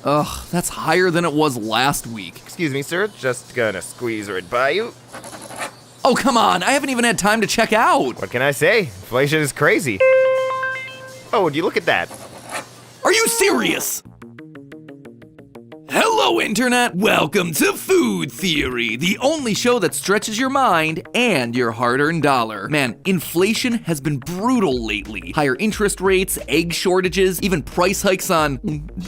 Ugh, that's higher than it was last week. Excuse me, sir. Just gonna squeeze right by you. Oh, come on, I haven't even had time to check out. What can I say? Inflation is crazy. Oh, would you look at that? Are you serious? Hello, Internet! Welcome to Food Theory, the only show that stretches your mind and your hard-earned dollar. Man, inflation has been brutal lately. Higher interest rates, egg shortages, even price hikes on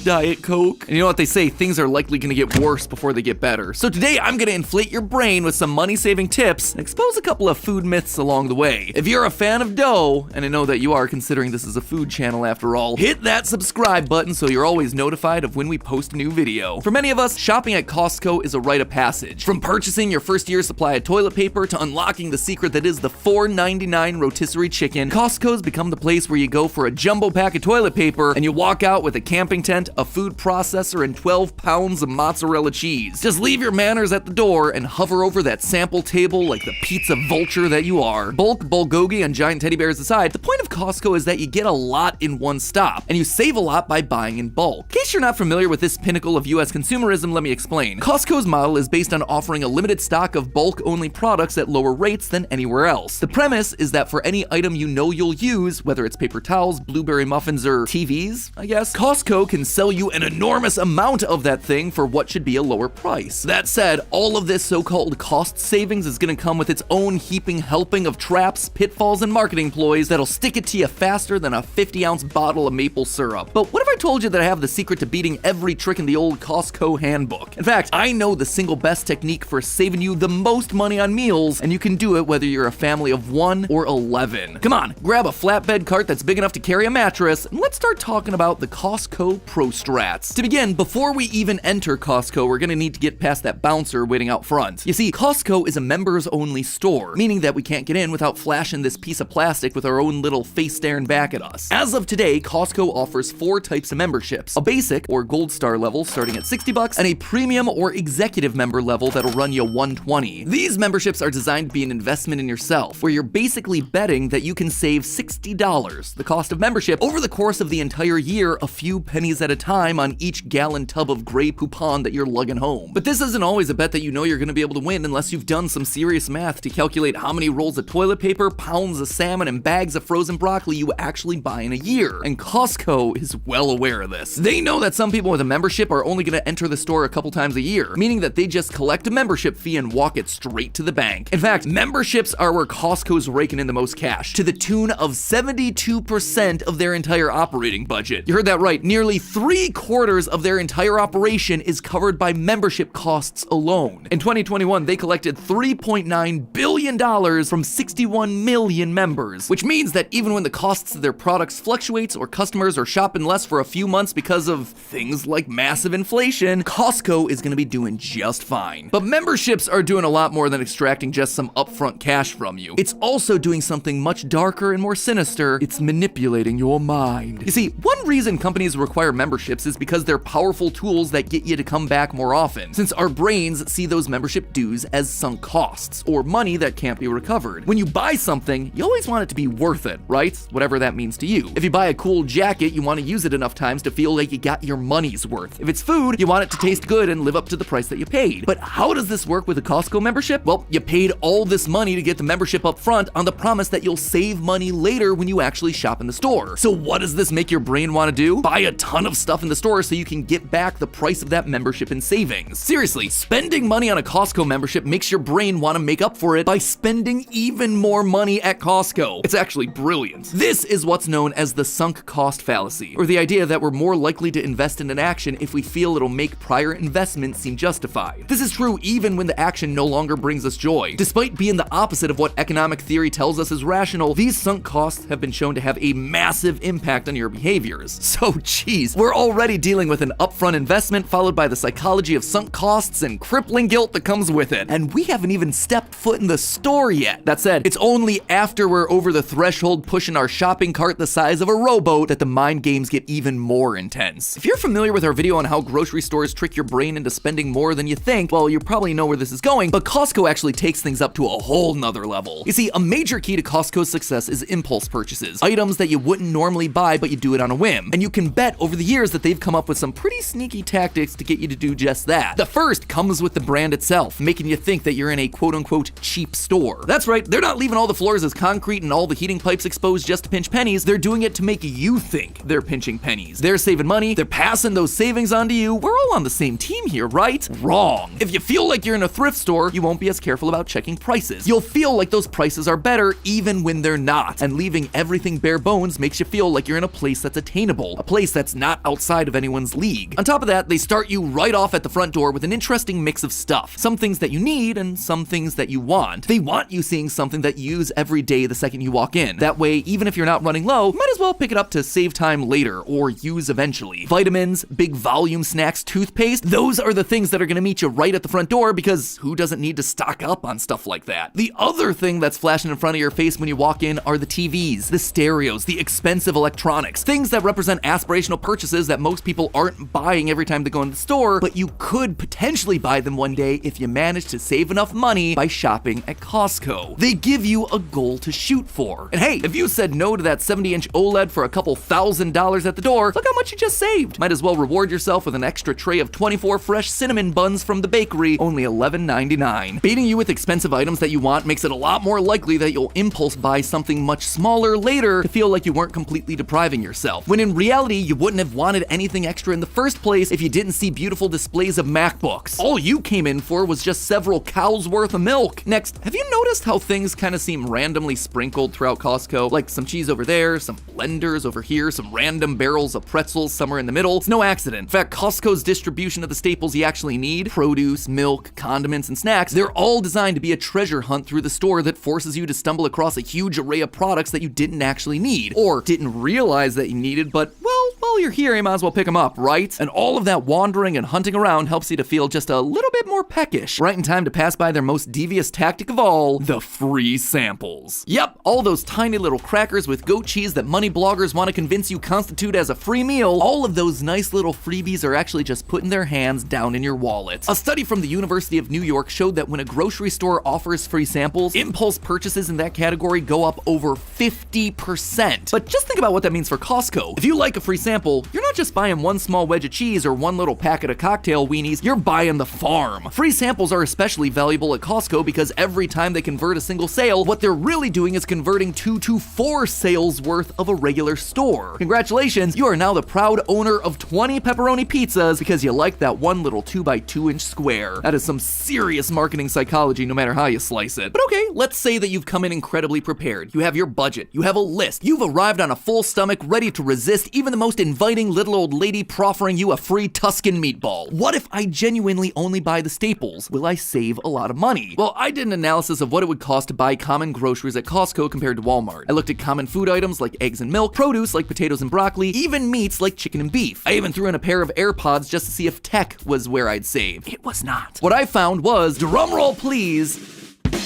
Diet Coke. And you know what they say, things are likely gonna get worse before they get better. So today I'm gonna inflate your brain with some money-saving tips and expose a couple of food myths along the way. If you're a fan of dough, and I know that you are considering this is a food channel after all, hit that subscribe button so you're always notified of when we post a new video. For many of us, shopping at Costco is a rite of passage. From purchasing your first year's supply of toilet paper to unlocking the secret that is the $4.99 rotisserie chicken, Costco's become the place where you go for a jumbo pack of toilet paper and you walk out with a camping tent, a food processor, and 12 pounds of mozzarella cheese. Just leave your manners at the door and hover over that sample table like the pizza vulture that you are. Bulk, bulgogi, and giant teddy bears aside, the point of Costco is that you get a lot in one stop, and you save a lot by buying in bulk. In case you're not familiar with this pinnacle of US consumerism, let me explain. Costco's model is based on offering a limited stock of bulk-only products at lower rates than anywhere else. The premise is that for any item you know you'll use, whether it's paper towels, blueberry muffins, or TVs, I guess, Costco can sell you an enormous amount of that thing for what should be a lower price. That said, all of this so-called cost savings is gonna come with its own heaping helping of traps, pitfalls, and marketing ploys that'll stick it to you faster than a 50-ounce bottle of maple syrup. But what if I told you that I have the secret to beating every trick in the old Costco handbook? In fact, I know the single best technique for saving you the most money on meals, and you can do it whether you're a family of 1 or 11. Come on, grab a flatbed cart that's big enough to carry a mattress, and let's start talking about the Costco Pro Strats. To begin, before we even enter Costco, we're gonna need to get past that bouncer waiting out front. You see, Costco is a members-only store, meaning that we can't get in without flashing this piece of plastic with our own little face staring back at us. As of today, Costco offers 4 types of memberships: a basic or gold star level starting at $60, and a premium or executive member level that'll run you $120. These memberships are designed to be an investment in yourself, where you're basically betting that you can save $60, the cost of membership, over the course of the entire year, a few pennies at a time on each gallon tub of gray poupon that you're lugging home. But this isn't always a bet that you know you're gonna be able to win unless you've done some serious math to calculate how many rolls of toilet paper, pounds of salmon, and bags of frozen broccoli you actually buy in a year. And Costco is well aware of this. They know that some people with a membership are only gonna enter the store a couple times a year, meaning that they just collect a membership fee and walk it straight to the bank. In fact, memberships are where Costco's raking in the most cash, to the tune of 72% of their entire operating budget. You heard that right, nearly 3/4 of their entire operation is covered by membership costs alone. In 2021, they collected $3.9 billion from 61 million members, which means that even when the costs of their products fluctuates or customers are shopping less for a few months because of things like massive inflation, Costco is gonna be doing just fine. But memberships are doing a lot more than extracting just some upfront cash from you. It's also doing something much darker and more sinister. It's manipulating your mind. You see, one reason companies require memberships is because they're powerful tools that get you to come back more often, since our brains see those membership dues as sunk costs, or money that can't be recovered. When you buy something, you always want it to be worth it, right? Whatever that means to you. If you buy a cool jacket, you want to use it enough times to feel like you got your money's worth. If it's food, you want it to taste good and live up to the price that you paid. But how does this work with a Costco membership? Well, you paid all this money to get the membership up front on the promise that you'll save money later when you actually shop in the store. So what does this make your brain want to do? Buy a ton of stuff in the store so you can get back the price of that membership in savings. Seriously, spending money on a Costco membership makes your brain want to make up for it by spending even more money at Costco. It's actually brilliant. This is what's known as the sunk cost fallacy, or the idea that we're more likely to invest in an action if we feel it'll make prior investments seem justified. This is true even when the action no longer brings us joy. Despite being the opposite of what economic theory tells us is rational, these sunk costs have been shown to have a massive impact on your behaviors. So geez, we're already dealing with an upfront investment followed by the psychology of sunk costs and crippling guilt that comes with it. And we haven't even stepped foot in the store yet. That said, it's only after we're over the threshold pushing our shopping cart the size of a rowboat that the mind games get even more intense. If you're familiar with our video on how grocery stores trick your brain into spending more than you think, well, you probably know where this is going, but Costco actually takes things up to a whole nother level. You see, a major key to Costco's success is impulse purchases, items that you wouldn't normally buy but you do it on a whim. slim. And you can bet over the years that they've come up with some pretty sneaky tactics to get you to do just that. The first comes with the brand itself, making you think that you're in a quote-unquote cheap store. That's right, they're not leaving all the floors as concrete and all the heating pipes exposed just to pinch pennies. They're doing it to make you think they're pinching pennies. They're saving money, they're passing those savings on to you. We're all on the same team here, right? Wrong. If you feel like you're in a thrift store, you won't be as careful about checking prices. You'll feel like those prices are better even when they're not. And leaving everything bare bones makes you feel like you're in a place that's attainable, a place that's not outside of anyone's league. On top of that, they start you right off at the front door with an interesting mix of stuff. Some things that you need and some things that you want. They want you seeing something that you use every day the second you walk in. That way, even if you're not running low, you might as well pick it up to save time later or use eventually. Vitamins, big volume snacks, toothpaste, those are the things that are gonna meet you right at the front door because who doesn't need to stock up on stuff like that? The other thing that's flashing in front of your face when you walk in are the TVs, the stereos, the expensive electronics, things that represent aspirational purchases that most people aren't buying every time they go in the store, but you could potentially buy them one day if you manage to save enough money by shopping at Costco. They give you a goal to shoot for. And hey, if you said no to that 70-inch OLED for a couple $1,000s at the door, look how much you just saved. Might as well reward yourself with an extra tray of 24 fresh cinnamon buns from the bakery, only $11.99. Baiting you with expensive items that you want makes it a lot more likely that you'll impulse buy something much smaller later to feel like you weren't completely depriving yourself, when in reality you wouldn't have wanted anything extra in the first place if you didn't see beautiful displays of MacBooks. All you came in for was just several cows worth of milk. Next, have you noticed how things kind of seem randomly sprinkled throughout Costco? Like some cheese over there, some blenders over here, some random barrels of pretzels somewhere in the middle. It's no accident. In fact, Costco's distribution of the staples you actually need, produce, milk, condiments, and snacks, they're all designed to be a treasure hunt through the store that forces you to stumble across a huge array of products that you didn't actually need, or didn't realize that you needed, but well, while you're here, you might as well pick them up, right? And all of that wandering and hunting around helps you to feel just a little bit more peckish, right in time to pass by their most devious tactic of all, the free samples. Yep, all those tiny little crackers with goat cheese that money bloggers want to convince you constitute as a free meal, all of those nice little freebies are actually just putting their hands down in your wallet. A study from the University of New York showed that when a grocery store offers free samples, impulse purchases in that category go up over 50%. But just think about what that means for Costco. If you like a free sample, you're not just buying one small wedge of cheese or one little packet of cocktail weenies, you're buying the farm. Free samples are especially valuable at Costco because every time they convert a single sale, what they're really doing is converting 2 to 4 sales worth of a regular store. Congratulations, you are now the proud owner of 20 pepperoni pizzas because you like that one little 2x2-inch square. That is some serious marketing psychology no matter how you slice it. But okay, let's say that you've come in incredibly prepared. You have your budget, you have a list, you've arrived on a full stomach ready to resist even the most inviting little old lady proffering you a free Tuscan meatball. What if I genuinely only buy the staples? Will I save a lot of money? Well, I did an analysis of what it would cost to buy common groceries at Costco compared to Walmart. I looked at common food items like eggs and milk, produce like potatoes and broccoli, even meats like chicken and beef. I even threw in a pair of AirPods just to see if tech was where I'd save. It was not. What I found was, drumroll please,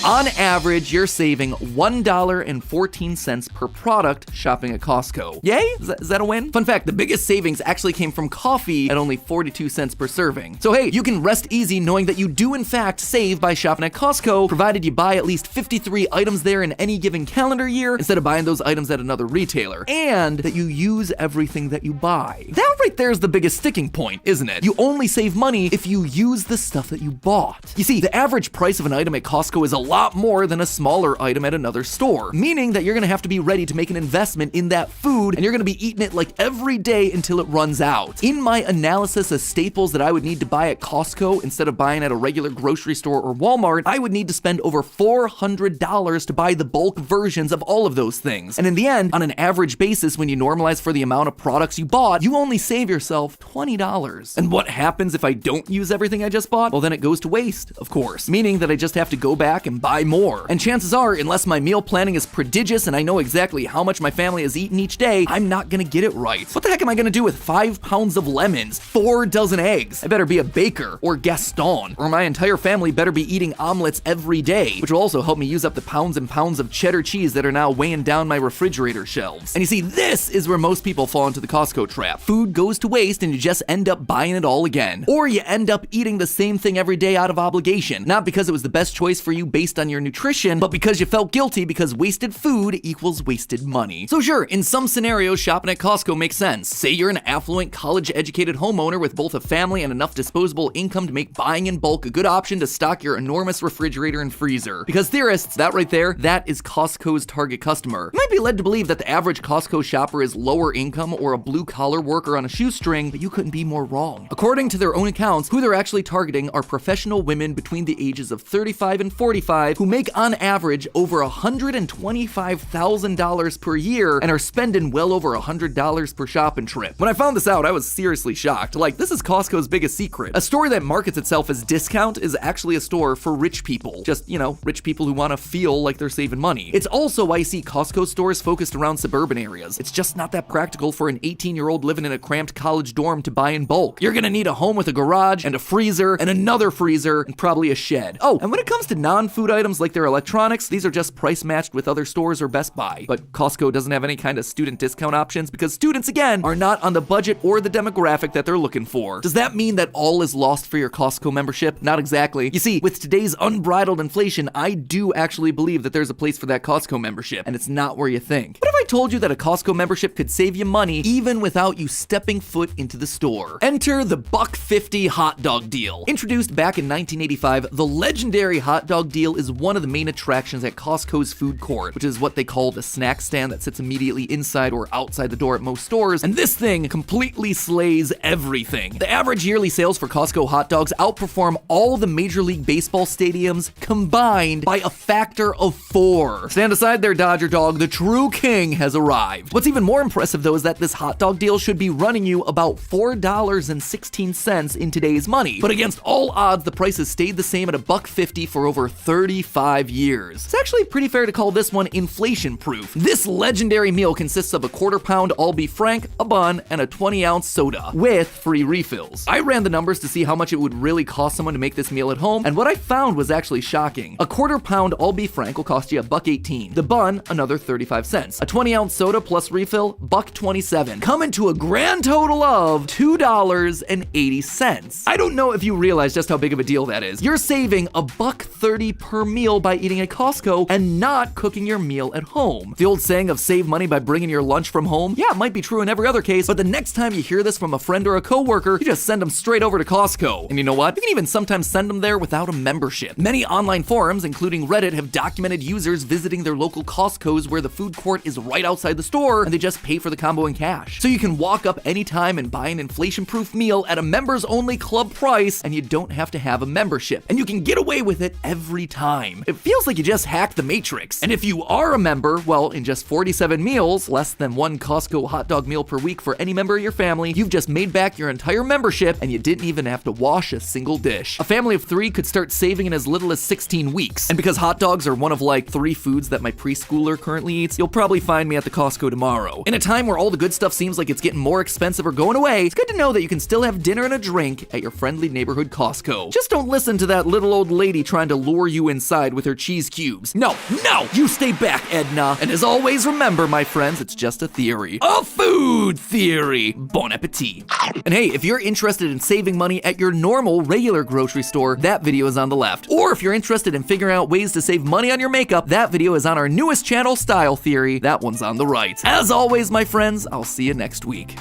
on average, you're saving $1.14 per product shopping at Costco. Yay? Is that a win? Fun fact, the biggest savings actually came from coffee at only 42 cents per serving. So hey, you can rest easy knowing that you do in fact save by shopping at Costco, provided you buy at least 53 items there in any given calendar year instead of buying those items at another retailer, and that you use everything that you buy. That right there is the biggest sticking point, isn't it? You only save money if you use the stuff that you bought. You see, the average price of an item at Costco is a lot more than a smaller item at another store, meaning that you're gonna have to be ready to make an investment in that food, and you're gonna be eating it like every day until it runs out. In my analysis of staples that I would need to buy at Costco instead of buying at a regular grocery store or Walmart, I would need to spend over $400 to buy the bulk versions of all of those things. And in the end, on an average basis, when you normalize for the amount of products you bought, you only save yourself $20. And what happens if I don't use everything I just bought? Well, then it goes to waste, of course, meaning that I just have to go back and buy more. And chances are, unless my meal planning is prodigious and I know exactly how much my family has eaten each day, I'm not gonna get it right. What the heck am I gonna do with 5 pounds of lemons, 4 dozen eggs? I better be a baker or Gaston, or my entire family better be eating omelets every day, which will also help me use up the pounds and pounds of cheddar cheese that are now weighing down my refrigerator shelves. And you see, this is where most people fall into the Costco trap. Food goes to waste and you just end up buying it all again. Or you end up eating the same thing every day out of obligation, not because it was the best choice for you based based on your nutrition, but because you felt guilty because wasted food equals wasted money. So sure, in some scenarios, shopping at Costco makes sense. Say you're an affluent, college-educated homeowner with both a family and enough disposable income to make buying in bulk a good option to stock your enormous refrigerator and freezer. Because theorists, that right there, that is Costco's target customer. You might be led to believe that the average Costco shopper is lower income or a blue-collar worker on a shoestring, but you couldn't be more wrong. According to their own accounts, who they're actually targeting are professional women between the ages of 35 and 45 who make on average over $125,000 per year and are spending well over $100 per shopping trip. When I found this out, I was seriously shocked. Like, this is Costco's biggest secret. A store that markets itself as discount is actually a store for rich people. Just, rich people who want to feel like they're saving money. It's also why I see Costco stores focused around suburban areas. It's just not that practical for an 18-year-old living in a cramped college dorm to buy in bulk. You're gonna need a home with a garage and a freezer and another freezer and probably a shed. Oh, and when it comes to non-food items like their electronics, these are just price matched with other stores or Best Buy. But Costco doesn't have any kind of student discount options because students, again, are not on the budget or the demographic that they're looking for. Does that mean that all is lost for your Costco membership? Not exactly. You see, with today's unbridled inflation, I do actually believe that there's a place for that Costco membership, and it's not where you think. What if I told you that a Costco membership could save you money even without you stepping foot into the store? Enter the $1.50 hot dog deal. Introduced back in 1985, the legendary hot dog deal is one of the main attractions at Costco's food court, which is what they call the snack stand that sits immediately inside or outside the door at most stores, and this thing completely slays everything. The average yearly sales for Costco hot dogs outperform all the Major League Baseball stadiums combined by a factor of 4. Stand aside there, Dodger dog, the true king has arrived. What's even more impressive though is that this hot dog deal should be running you about $4.16 in today's money, but against all odds, the price has stayed the same at $1.50 for over 35 years. It's actually pretty fair to call this one inflation-proof. This legendary meal consists of a quarter-pound all-beef frank, a bun, and a 20-ounce soda, with free refills. I ran the numbers to see how much it would really cost someone to make this meal at home, and what I found was actually shocking. A quarter-pound all-beef frank will cost you $1.18. The bun, another 35 cents. A 20-ounce soda plus refill, $1.27. Coming to a grand total of $2.80. I don't know if you realize just how big of a deal that is. You're saving $1.30 per meal by eating at Costco and not cooking your meal at home. The old saying of save money by bringing your lunch from home, yeah, it might be true in every other case, but the next time you hear this from a friend or a coworker, you just send them straight over to Costco. And you know what? You can even sometimes send them there without a membership. Many online forums, including Reddit, have documented users visiting their local Costco's where the food court is right outside the store and they just pay for the combo in cash. So you can walk up anytime and buy an inflation-proof meal at a members-only club price and you don't have to have a membership. And you can get away with it every time. It feels like you just hacked the Matrix. And if you are a member, well, in just 47 meals, less than one Costco hot dog meal per week for any member of your family, you've just made back your entire membership and you didn't even have to wash a single dish. A family of 3 could start saving in as little as 16 weeks. And because hot dogs are one of like 3 foods that my preschooler currently eats, you'll probably find me at the Costco tomorrow. In a time where all the good stuff seems like it's getting more expensive or going away, it's good to know that you can still have dinner and a drink at your friendly neighborhood Costco. Just don't listen to that little old lady trying to lure you inside with her cheese cubes. No, you stay back, Edna. And as always, remember, my friends, it's just a theory. A food theory. Bon appetit. And hey, if you're interested in saving money at your normal, regular grocery store, that video is on the left. Or if you're interested in figuring out ways to save money on your makeup, that video is on our newest channel, Style Theory. That one's on the right. As always, my friends, I'll see you next week.